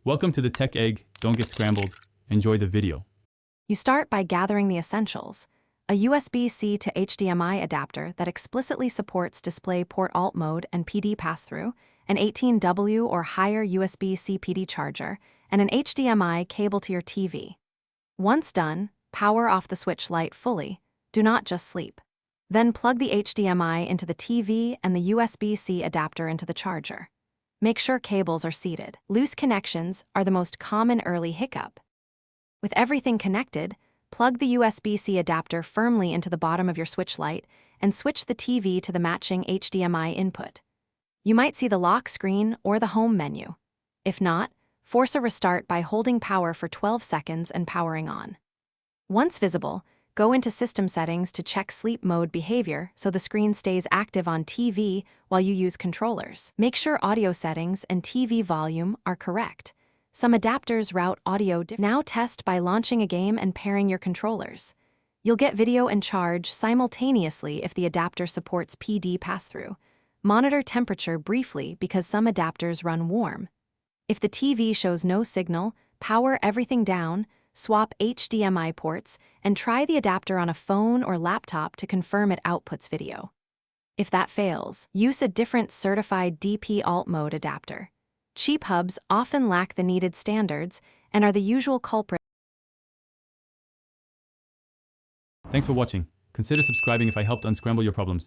Welcome to the Tech Egg. Don't get scrambled. Enjoy the video. You start by gathering the essentials: a USB-C to HDMI adapter that explicitly supports DisplayPort Alt mode and PD pass-through, an 18W or higher USB-C PD charger, and an HDMI cable to your TV. Once done, power off the Switch Lite fully. Do not just sleep. Then plug the HDMI into the TV and the USB-C adapter into the charger. Make sure cables are seated. Loose connections are the most common early hiccup. With everything connected, plug the USB-C adapter firmly into the bottom of your Switch Lite and switch the TV to the matching HDMI input. You might see the lock screen or the home menu. If not, force a restart by holding power for 12 seconds and powering on. Once visible, go into System Settings to check sleep mode behavior so the screen stays active on TV while you use controllers. Make sure audio settings and TV volume are correct. Some adapters route audio differently. Now test by launching a game and pairing your controllers. You'll get video and charge simultaneously if the adapter supports PD pass-through. Monitor temperature briefly because some adapters run warm. If the TV shows no signal, power everything down, swap HDMI ports, and try the adapter on a phone or laptop to confirm it outputs video. If that fails, use a different certified DP Alt mode adapter. Cheap hubs often lack the needed standards and are the usual culprit. Thanks for watching. Consider subscribing if I helped unscramble your problems.